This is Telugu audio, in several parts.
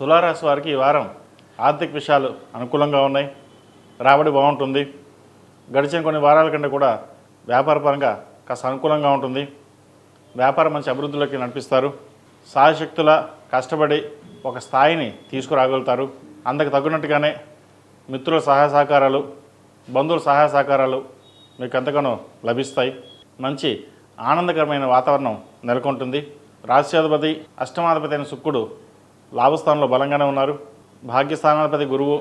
తులారాశి వారికి ఈ వారం ఆర్థిక విషయాలు అనుకూలంగా ఉన్నాయి. రాబడి బాగుంటుంది. గడిచిన కొన్ని వారాల కంటే కూడా వ్యాపారపరంగా కాస్త అనుకూలంగా ఉంటుంది. వ్యాపారం మంచి అభివృద్ధిలోకి నడిపిస్తారు. సాయశక్తుల కష్టపడి ఒక స్థాయిని తీసుకురాగలుగుతారు. అందుకు తగ్గినట్టుగానే మిత్రుల సహాయ సహకారాలు, బంధువుల సహాయ సహకారాలు మీకు ఎంతగానో లభిస్తాయి. మంచి ఆనందకరమైన వాతావరణం నెలకొంటుంది. రాష్ట్రాధిపతి అష్టమాధిపతి అయిన శుక్రుడు లాభస్థానంలో బలంగానే ఉన్నారు. భాగ్యస్థానాధిపతి గురువు,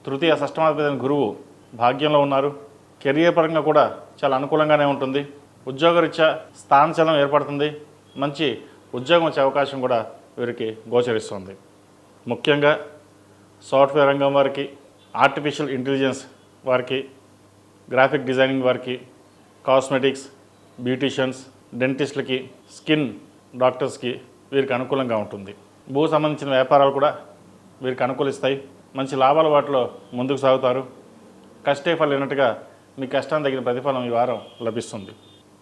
తృతీయ షష్టమాధిపతి అయిన గురువు భాగ్యంలో ఉన్నారు. కెరియర్ పరంగా కూడా చాలా అనుకూలంగానే ఉంటుంది. ఉద్యోగరీత్యా స్థానచలనం ఏర్పడుతుంది. మంచి ఉద్యోగం వచ్చే అవకాశం కూడా వీరికి గోచరిస్తుంది. ముఖ్యంగా సాఫ్ట్వేర్ రంగం వారికి, ఆర్టిఫిషియల్ ఇంటెలిజెన్స్ వారికి, గ్రాఫిక్ డిజైనింగ్ వారికి, కాస్మెటిక్స్, బ్యూటీషియన్స్, డెంటిస్టులకి, స్కిన్ డాక్టర్స్కి వీరికి అనుకూలంగా ఉంటుంది. భూ సంబంధించిన వ్యాపారాలు కూడా వీరికి అనుకూలిస్తాయి. మంచి లాభాల వాటిలో ముందుకు సాగుతారు. కష్టే ఫలినట్టుగా మీ కష్టానికి తగిన ప్రతిఫలం ఈ వారం లభిస్తుంది.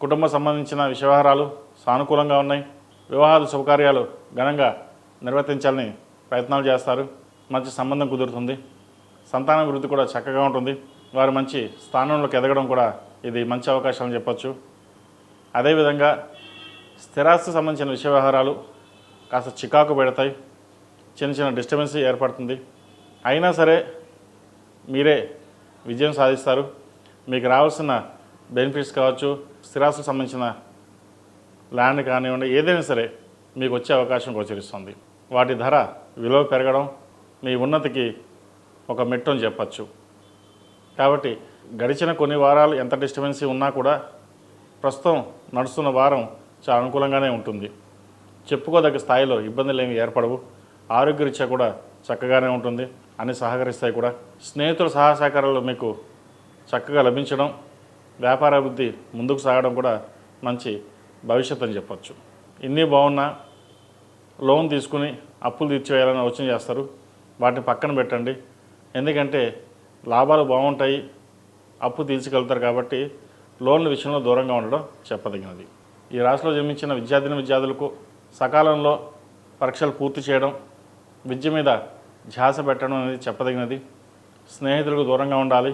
కుటుంబ సంబంధించిన వ్యవహారాలు సానుకూలంగా ఉన్నాయి. వివాహాలు శుభకార్యాలు ఘనంగా నిర్వర్తించాలని ప్రయత్నాలు చేస్తారు. మంచి సంబంధం కుదురుతుంది. సంతాన అభివృద్ధి కూడా చక్కగా ఉంటుంది. వారు మంచి స్థానంలోకి ఎదగడం కూడా ఇది మంచి అవకాశం అని చెప్పచ్చు. అదేవిధంగా స్థిరాస్తి సంబంధించిన వ్యవహారాలు కాస్త చికాకు పెడతాయి. చిన్న చిన్న డిస్టర్బెన్స్ ఏర్పడుతుంది. అయినా సరే మీరే విజయం సాధిస్తారు. మీకు రావాల్సిన బెనిఫిట్స్ కావచ్చు, స్థిరాస్తులకు సంబంధించిన ల్యాండ్ కానివ్వండి, ఏదైనా సరే మీకు వచ్చే అవకాశం గోచరిస్తుంది. వాటి ధర విలువ పెరగడం మీ ఉన్నతికి ఒక మెట్టు అని చెప్పచ్చు. కాబట్టి గడిచిన కొన్ని వారాలు ఎంత డిస్టర్బెన్సీ ఉన్నా కూడా ప్రస్తుతం నడుస్తున్న వారం చాలా అనుకూలంగానే ఉంటుంది. చెప్పుకోదగ్గ స్థాయిలో ఇబ్బందులు ఏమి ఏర్పడవు. ఆరోగ్యరీత్యా కూడా చక్కగానే ఉంటుంది. అన్ని సహకరిస్తాయి కూడా. స్నేహితుల సహాయ సహకారాలు మీకు చక్కగా లభించడం, వ్యాపార అభివృద్ధి ముందుకు సాగడం కూడా మంచి భవిష్యత్తు అని చెప్పచ్చు. ఇన్ని బాగున్నా లోన్ తీసుకుని అప్పులు తీర్చివేయాలని ఆలోచన చేస్తారు. వాటిని పక్కన పెట్టండి. ఎందుకంటే లాభాలు బాగుంటాయి, అప్పు తీర్చగలుగుతారు. కాబట్టి లోన్ల విషయంలో దూరంగా ఉండడం చెప్పదగినది. ఈ రాశిలో జన్మించిన విద్యార్థులకు సకాలంలో పరీక్షలు పూర్తి చేయడం, విద్య మీద ధ్యాస పెట్టడం అనేది చెప్పదగినది. స్నేహితులకు దూరంగా ఉండాలి.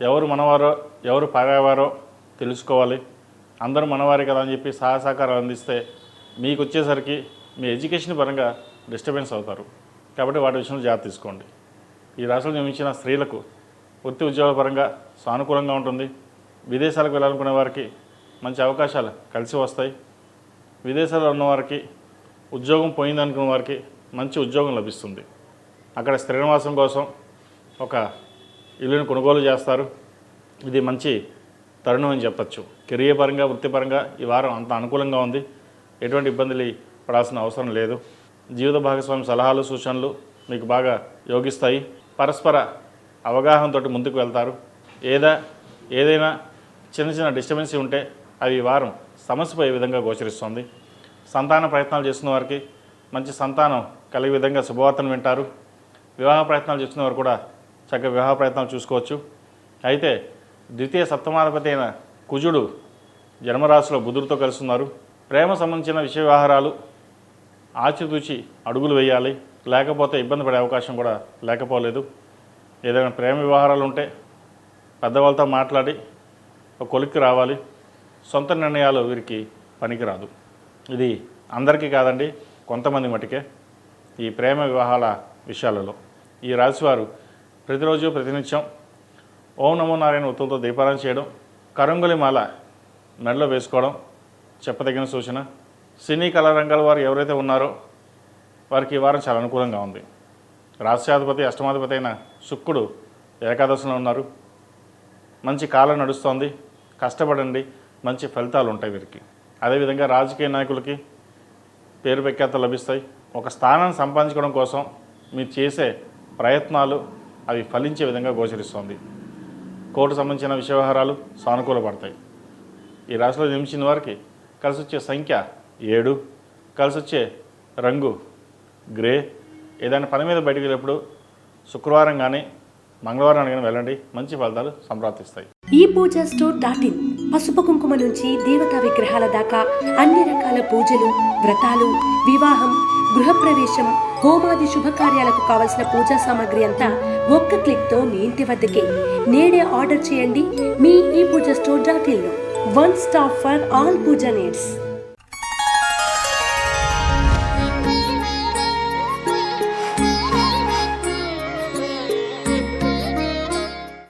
ఎవరు మనవారో ఎవరు పరాయవారో తెలుసుకోవాలి. అందరూ మనవారే కదా అని చెప్పి సహాయ సహకారాలు అందిస్తే మీకు వచ్చేసరికి మీ ఎడ్యుకేషన్ పరంగా డిస్టర్బెన్స్ అవుతారు. కాబట్టి వాటి విషయంలో జాగ్రత్త తీసుకోండి. ఈ రాశిలో జన్మించిన స్త్రీలకు వృత్తి ఉద్యోగ పరంగా సానుకూలంగా ఉంటుంది. విదేశాలకు వెళ్ళాలనుకునే వారికి మంచి అవకాశాలు కలిసి వస్తాయి. విదేశాల్లో ఉన్నవారికి, ఉద్యోగం పోయిందనుకున్న వారికి మంచి ఉద్యోగం లభిస్తుంది. అక్కడ స్థిర నివాసం కోసం ఒక ఇల్లుని కొనుగోలు చేస్తారు. ఇది మంచి తరుణం అని చెప్పచ్చు. కెరియర్ పరంగా, వృత్తిపరంగా ఈ వారం అంత అనుకూలంగా ఉంది. ఎటువంటి ఇబ్బందులు పడాల్సిన అవసరం లేదు. జీవిత భాగస్వామి సలహాలు, సూచనలు మీకు బాగా యోగిస్తాయి. పరస్పర అవగాహనతో ముందుకు వెళ్తారు. ఏదైనా చిన్న చిన్న డిస్టర్బెన్సీ ఉంటే అవి ఈ వారం సమస్యపోయే విధంగా గోచరిస్తుంది. సంతాన ప్రయత్నాలు చేస్తున్న వారికి మంచి సంతానం కలిగే విధంగా శుభవార్తను వింటారు. వివాహ ప్రయత్నాలు చేస్తున్న వారు కూడా చక్కగా వివాహ ప్రయత్నాలు చూసుకోవచ్చు. అయితే ద్వితీయ సప్తమాధిపతి అయిన కుజుడు జన్మరాశిలో బుధుడితో కలుస్తున్నారు. ప్రేమ సంబంధించిన వ్యవహారాలు ఆచితూచి అడుగులు వేయాలి. లేకపోతే ఇబ్బంది పడే అవకాశం కూడా లేకపోలేదు. ఏదైనా ప్రేమ వ్యవహారాలు ఉంటే పెద్దవాళ్ళతో మాట్లాడి ఒక కొలిక్కి రావాలి. సొంత నిర్ణయాలు వీరికి పనికిరాదు. ఇది అందరికీ కాదండి, కొంతమంది మటుకే ఈ ప్రేమ వివాహాల విషయాలలో. ఈ రాశివారు ప్రతిరోజు ప్రతినిత్యం ఓం నమో నారాయణ ఉత్తులతో దీపారాధన చేయడం, కరంగులి మాల మెడలో వేసుకోవడం చెప్పదగిన సూచన. సినీ కళా రంగాల వారు ఎవరైతే ఉన్నారో వారికి ఈ వారం చాలా అనుకూలంగా ఉంది. రాష్ట్రాధిపతి అష్టమాధిపతి అయిన శుక్రుడు ఏకాదశిలో ఉన్నారు. మంచి కాలం నడుస్తోంది. కష్టపడండి, మంచి ఫలితాలు ఉంటాయి వీరికి. అదేవిధంగా రాజకీయ నాయకులకి పేరు ప్రఖ్యాతలు లభిస్తాయి. ఒక స్థానాన్ని సంపాదించుకోవడం కోసం మీరు చేసే ప్రయత్నాలు అవి ఫలించే విధంగా గోచరిస్తుంది. కోర్టు సంబంధించిన వ్యవహారాలు సానుకూలపడతాయి. ఈ రాశిలో జన్మించిన వారికి కలిసి వచ్చే సంఖ్య 7, కలిసి వచ్చే రంగు గ్రే. ఏదైనా పని మీద బయటకు వెళ్ళేప్పుడు శుక్రవారం కానీ మంగళవారం కానీ వెళ్ళండి, మంచి ఫలితాలు సంప్రాప్తిస్తాయి. ePoojaStore.in పసుపు కుంకుమ నుంచి దేవతా విగ్రహాల దాకా అన్ని రకాల పూజలు, వ్రతాలు, వివాహం, గృహప్రవేశం, హోమాది శుభకార్యాలకు కావలసిన పూజా సామాగ్రి అంతా ఒక్క క్లిక్తో మీ ఇంటి వద్దకే. నేడే ఆర్డర్ చేయండి మీ ఈ పూజా స్టోర్.in లో. One stop for all puja needs.